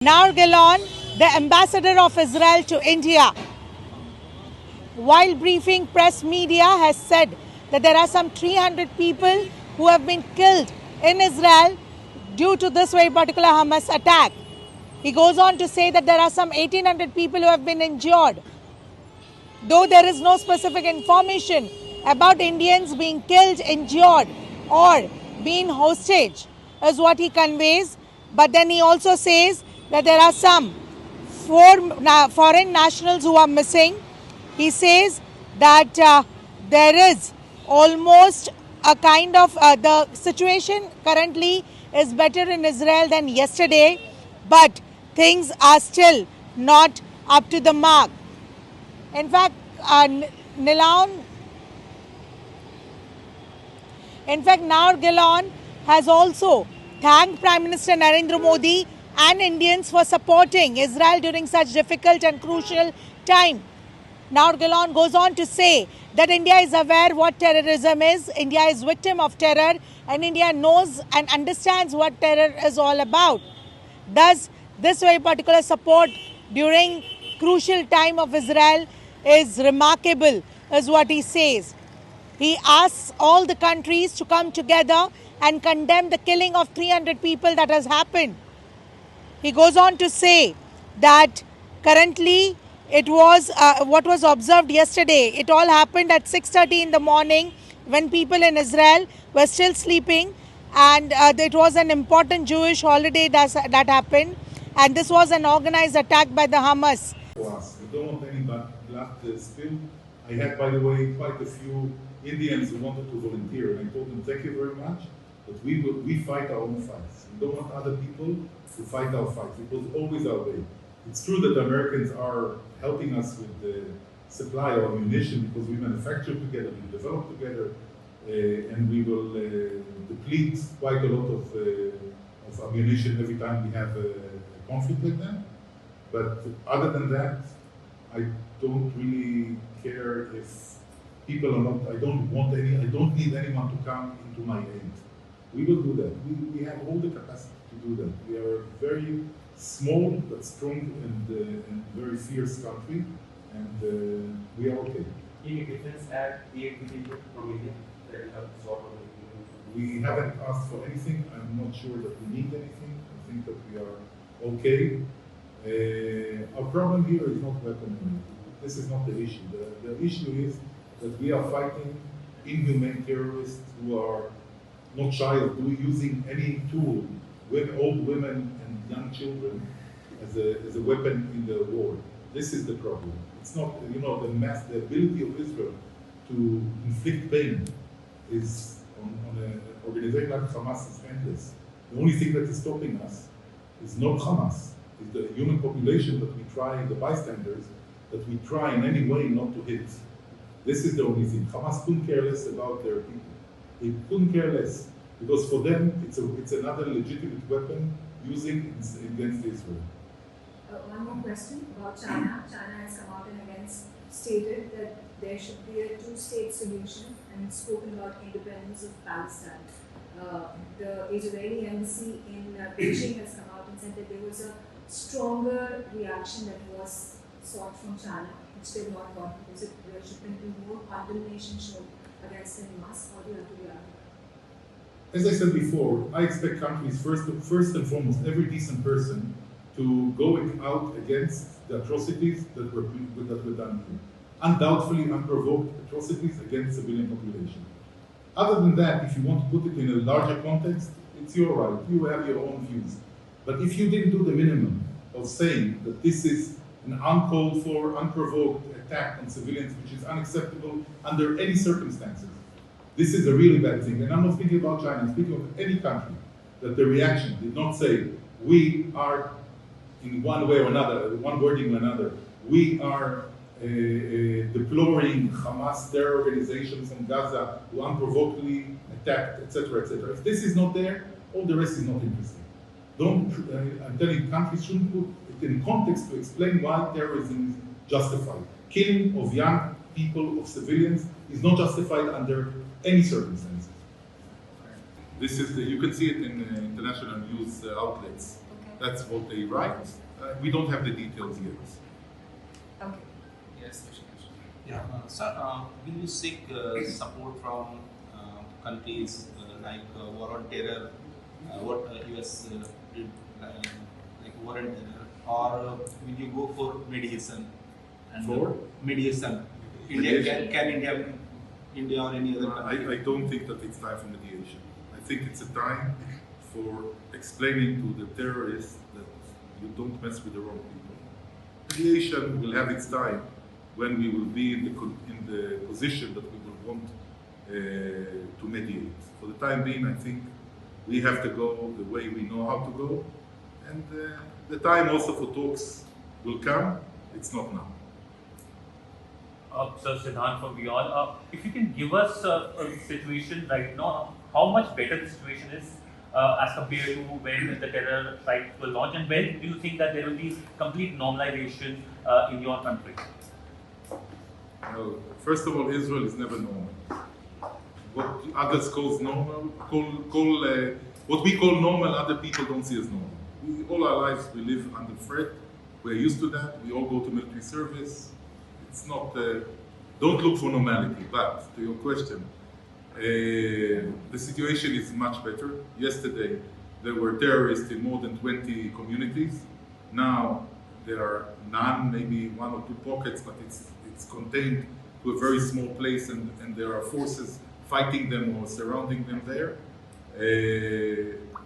Naor Gilon, the ambassador of Israel to India, while briefing press media, has said that there are some 300 people who have been killed in Israel due to this very particular Hamas attack. He goes on to say that there are some 1,800 people who have been injured. Though there is no specific information about Indians being killed, injured, or being hostage, is what he conveys. But then he also says that there are some foreign nationals who are missing. He says that there is almost a kind of the situation currently is better in Israel than yesterday, but things are still not up to the mark. In fact, Naor Gilon has also thanked Prime Minister Narendra Modi and Indians for supporting Israel during such difficult and crucial time. Naor Gilon goes on to say that India is aware what terrorism is, India is victim of terror, and India knows and understands what terror is all about. Thus, this very particular support during crucial time of Israel is remarkable, is what he says. He asks all the countries to come together and condemn the killing of 300 people that has happened. He goes on to say that currently it was what was observed yesterday. It all happened at 6:30 in the morning when people in Israel were still sleeping, and it was an important Jewish holiday that happened, and this was an organized attack by the Hamas. For us, we don't want any blood spilled. I had, by the way, quite a few Indians who wanted to volunteer, and I told them thank you very much, but we fight our own fights. We don't want other people to fight our fights. It was always our way. It's true that the Americans are helping us with the supply of ammunition because we manufacture together, we develop together, and we will deplete quite a lot of ammunition every time we have a conflict with them. But other than that, I don't really care if people are not, I don't need anyone to come into my aid. We will do that. We have all the capacity to do that. We are a very small but strong and very fierce country, and we are okay. Any defense act be executed from India that will help sort of we haven't asked for anything. I'm not sure that we need anything. I think that we are okay. Our problem here is not weaponry. This is not the issue. The issue is that we are fighting inhumane terrorists who are not shy of using any tool, with old women and young children, as a weapon in the war. This is the problem. It's not, the ability of Israel to inflict pain is on an organization like Hamas is endless. The only thing that is stopping us is not Hamas. Is the human population that we try, the bystanders, that we try in any way not to hit. This is the only thing. Hamas couldn't care less about their people. They couldn't care less, because for them, it's another legitimate weapon using against Israel. One more question about China. China has come out and again stated that there should be a two-state solution and spoken about independence of Palestine. The Israeli embassy in Beijing has come out and said that there was a stronger reaction that was sought from China, which they not got, because there should be more condemnation shown against the Hamas. How do you have to react? As I said before, I expect countries first and foremost, every decent person, to go out against the atrocities that were done here. Undoubtedly unprovoked atrocities against civilian population. Other than that, if you want to put it in a larger context, it's your right. You have your own views. But if you didn't do the minimum of saying that this is an uncalled for, unprovoked attack on civilians, which is unacceptable under any circumstances, this is a really bad thing. And I'm not speaking about China, I'm speaking of any country, that the reaction did not say, we are, in one way or another, one wording or another, we are deploring Hamas terror organizations in Gaza who unprovokedly attacked, etc., etc. If this is not there, all the rest is not interesting. I'm telling you, countries shouldn't put it in context to explain why terrorism is justified. Killing of young people, of civilians, is not justified under any circumstances. This is you can see it in international news outlets. Okay. That's what they write. We don't have the details yet. Okay. Yes, yeah. Sir, will you seek support from countries like war on terror, what US did, like war on terror, or will you go for mediation? And For? mediation. India can India or any other country? I don't think that it's time for mediation. I think it's a time for explaining to the terrorists that you don't mess with the wrong people. Mediation will have its time when we will be in the position that we will want to mediate. For the time being, I think we have to go the way we know how to go, and the time also for talks will come. It's not now. So Siddhant from Beyond, if you can give us a situation right now, how much better the situation is as compared to when the terror strikes were launched, and when do you think that there will be complete normalization in your country? Well, first of all, Israel is never normal. What others call normal, what we call normal, other people don't see as normal. All our lives we live under threat. We're used to that. We all go to military service. It's not. Don't look for normality. But to your question, the situation is much better. Yesterday, there were terrorists in more than 20 communities. Now there are none, maybe one or two pockets, but it's contained to a very small place, and there are forces fighting them or surrounding them there.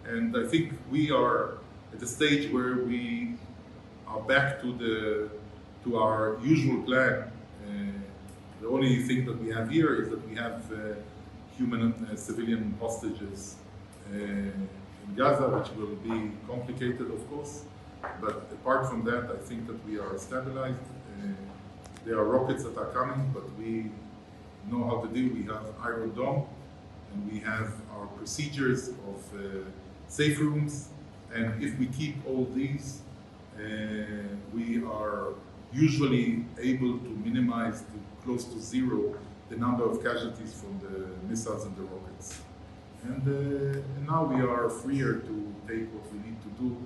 And I think we are at the stage where we are back to our usual plan. The only thing that we have here is that we have human civilian hostages in Gaza, which will be complicated, of course. But apart from that, I think that we are stabilized. There are rockets that are coming, but we know how to deal. We have Iron Dome, and we have our procedures of safe rooms. And if we keep all these, we are usually able to minimize to close to zero the number of casualties from the missiles and the rockets. And now we are freer to take what we need to do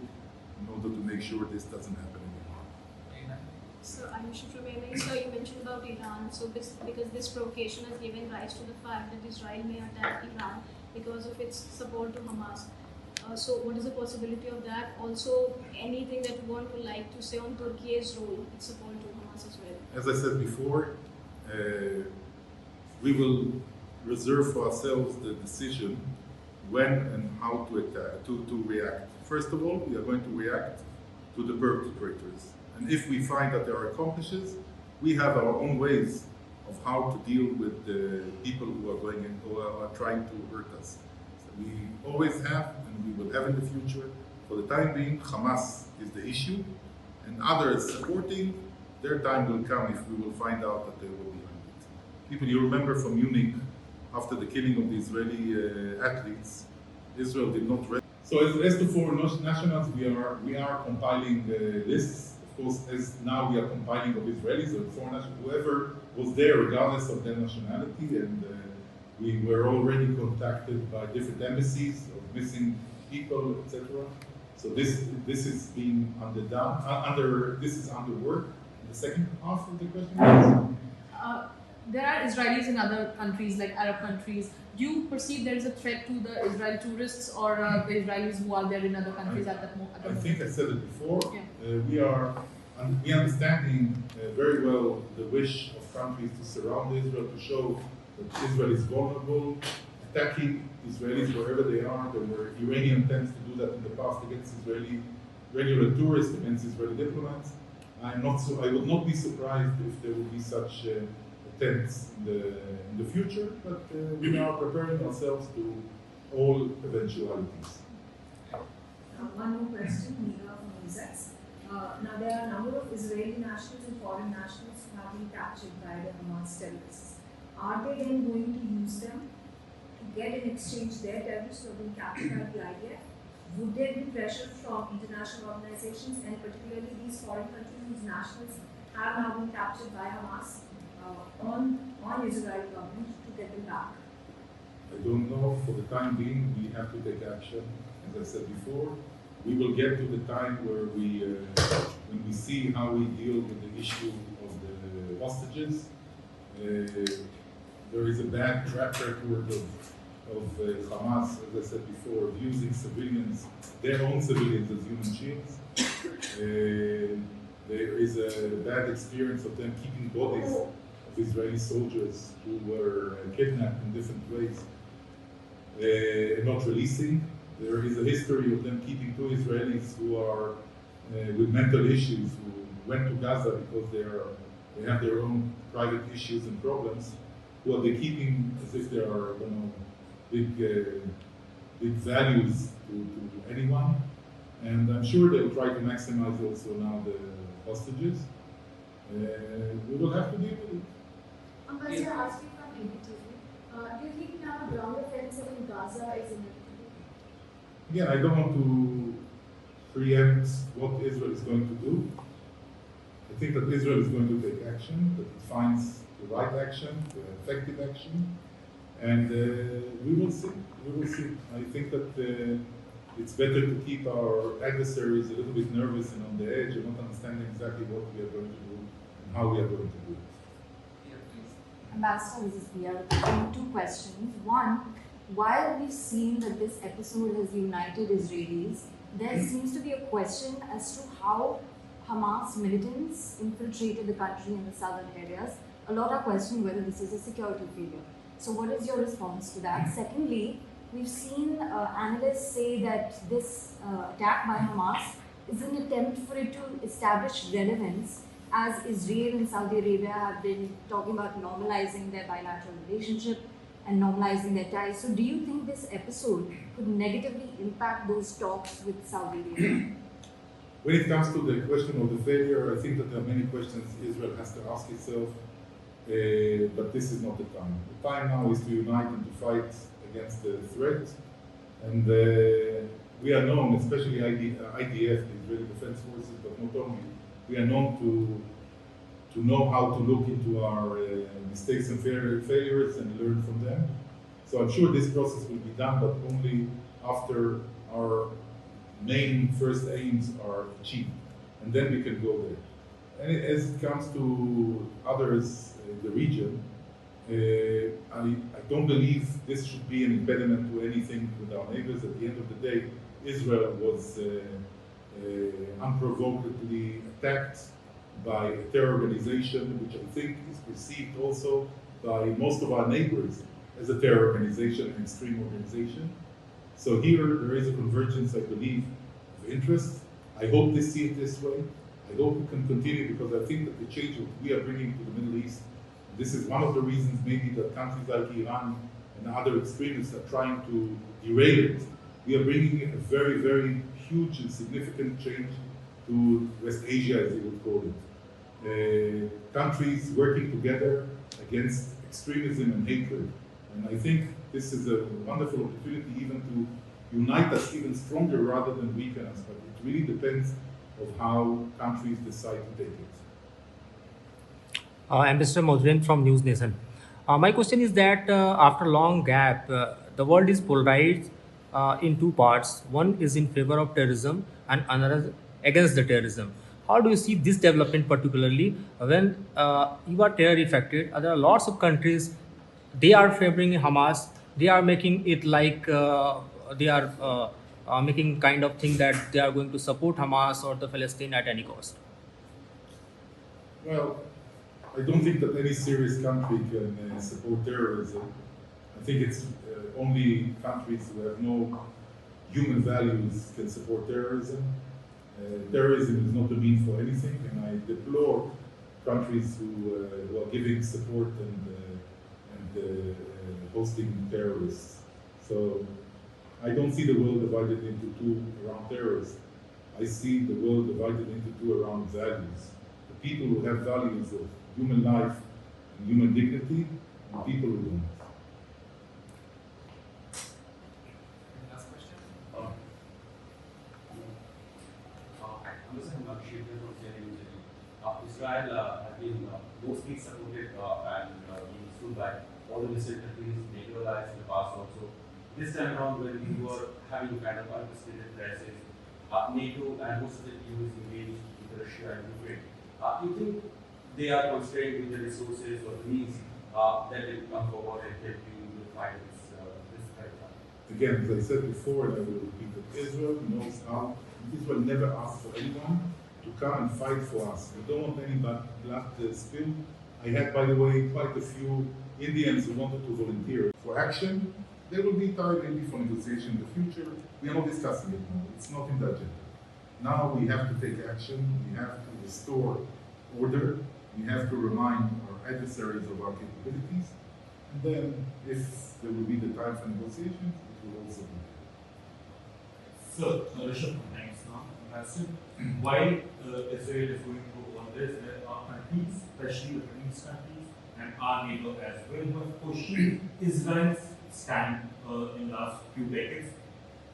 in order to make sure this doesn't happen anymore. So Ayush Trivedi, so you mentioned about Iran. So because this provocation has given rise to the fact that Israel may attack Iran because of its support to Hamas. So what is the possibility of that? Also, anything that you want to like to say on Turkey's role in support to Hamas as well? As I said before, we will reserve for ourselves the decision when and how to attack, to react. First of all, we are going to react to the perpetrators. And if we find that there are accomplices, we have our own ways of how to deal with the people who are going in, who are trying to hurt us. So we always have, and we will have in the future. For the time being, Hamas is the issue, and others supporting, their time will come if we will find out that they will be behind it. People, you remember from Munich, after the killing of the Israeli athletes, Israel did not. So as to foreign nationals, we are compiling lists. Of course, as now we are compiling of Israelis or foreign nationals, whoever was there, regardless of their nationality, and we were already contacted by different embassies of missing people, etc. So this is being this is under work. The second half of the question is? There are Israelis in other countries, like Arab countries. Do you perceive there is a threat to the Israeli tourists or the Israelis who are there in other countries at that moment? I think I said it before. Yeah. We are understanding very well the wish of countries to surround Israel, to show that Israel is vulnerable, attacking Israelis wherever they are. There were Iranian attempts to do that in the past against regular tourists, against Israeli diplomats. I would not be surprised if there would be such attempts in the future, but we are preparing ourselves to all eventualities. One more question, Mira from EZEX. Now there are a number of Israeli nationals and foreign nationals who have been captured by the Hamas terrorists. Are they then going to use them to get in exchange their terrorists who have been captured by the IDF? Would there be pressure from international organizations and particularly these foreign countries whose nationals have now been captured by Hamas on Israeli government to get them back? I don't know. For the time being, we have to take action. As I said before, we will get to the time where when we see how we deal with the issue of the hostages. There is a bad track record of Hamas, as I said before, of using civilians, their own civilians, as human shields. There is a bad experience of them keeping bodies of Israeli soldiers who were kidnapped in different ways and not releasing. There is a history of them keeping two Israelis who are with mental issues, who went to Gaza because they have their own private issues and problems, who are they keeping as if they are, big values to anyone. And I'm sure they'll try to maximize also now the hostages. We will have to deal with it. Ambassador, asking from NDTV, do you think now ground offensive in Gaza is inevitable? Again, I don't want to preempt what Israel is going to do. I think that Israel is going to take action, that it finds the right action, the effective action, and we will see. We will see. I think that it's better to keep our adversaries a little bit nervous and on the edge and not understanding exactly what we are going to do and how we are going to do it. Ambassador, this is Priya. Two questions. One, while we've seen that this episode has united Israelis, there seems to be a question as to how Hamas militants infiltrated the country in the southern areas. A lot are questioning whether this is a security failure. So what is your response to that? Secondly, we've seen analysts say that this attack by Hamas is an attempt for it to establish relevance, as Israel and Saudi Arabia have been talking about normalizing their bilateral relationship and normalizing their ties. So do you think this episode could negatively impact those talks with Saudi Arabia? When it comes to the question of the failure, I think that there are many questions Israel has to ask itself, but this is not the time. The time now is to unite and to fight against the threat. And we are known, especially IDF, the Israeli Defense Forces, but not only, we are known to know how to look into our mistakes and failures and learn from them. So I'm sure this process will be done, but only after our main first aims are achieved. And then we can go there. And as it comes to others in the region, I don't believe this should be an impediment to anything with our neighbors. At the end of the day, Israel was unprovokedly attacked by a terror organization, which I think is perceived also by most of our neighbors as a terror organization, an extreme organization. So here there is a convergence, I believe, of interest. I hope they see it this way. I hope it can continue, because I think that the change that we are bringing to the Middle East, this is one of the reasons maybe that countries like Iran and other extremists are trying to derail it. We are bringing a very, very huge and significant change to West Asia, as you would call it. Countries working together against extremism and hatred. And I think this is a wonderful opportunity even to unite us even stronger rather than weaken us. But it really depends of how countries decide to take it. Ambassador Modrin from News Nation. My question is that after a long gap, the world is polarized in two parts. One is in favor of terrorism and another against the terrorism. How do you see this development, particularly when you are terror affected? There are lots of countries, they are favoring Hamas. They are making it like they are making kind of thing that they are going to support Hamas or the Palestine at any cost. Well, I don't think that any serious country can support terrorism. I think it's only countries who have no human values can support terrorism. Terrorism is not a means for anything, and I deplore countries who are giving support and hosting terrorists. So I don't see the world divided into two around terrorists. I see the world divided into two around values. The people who have values of human life and human dignity, and people who don't. Last question. Israel has been mostly supported and being stood by all the Western countries, NATO allies in the past also. This time around, when we were having kind of unprecedented crisis, NATO and most of the EU is engaged with Russia and Ukraine. You think they are constrained with the resources or the means that they come forward and help you in the fight this threat? Again, as I said before, and I will repeat it, Israel knows how. Israel never asked for anyone to come and fight for us. We don't want any blood spilled. I had, by the way, quite a few Indians who wanted to volunteer for action. There will be time maybe for negotiation in the future. We are not discussing it now. It's not in the agenda. Now we have to take action. We have to restore order. We have to remind our adversaries of our capabilities. And then, if there will be the time for negotiations, it will also be. So, Rishabh, thanks now. Ambassador, while Israel is going through all this, there are countries, especially the Middle East countries, and our neighbor as well, who have questioned Israel's stand in the last few decades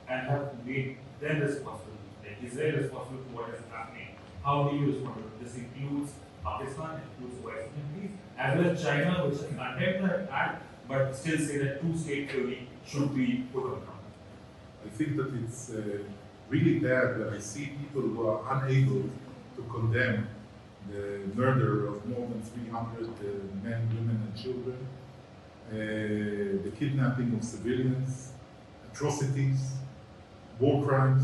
and have made them responsible, like Israel responsible for what is happening. How do you respond to it? This includes Pakistan, it includes Western countries, as well as China, which has condemned the act, but still say that two-state theory should be put on ground. I think that it's really bad that I see people who are unable to condemn the murder of more than 300 men, women, and children, the kidnapping of civilians, atrocities, war crimes.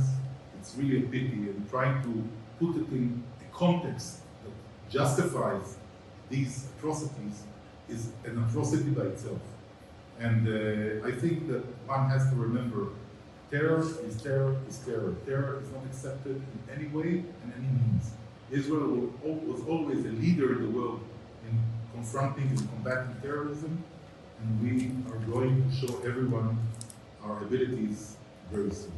It's really a pity, and trying to put it in a context that justifies these atrocities is an atrocity by itself. And I think that one has to remember, terror is terror is terror. Terror is not accepted in any way and any means. Israel was always a leader in the world in confronting and combating terrorism, and we are going to show everyone our abilities very soon.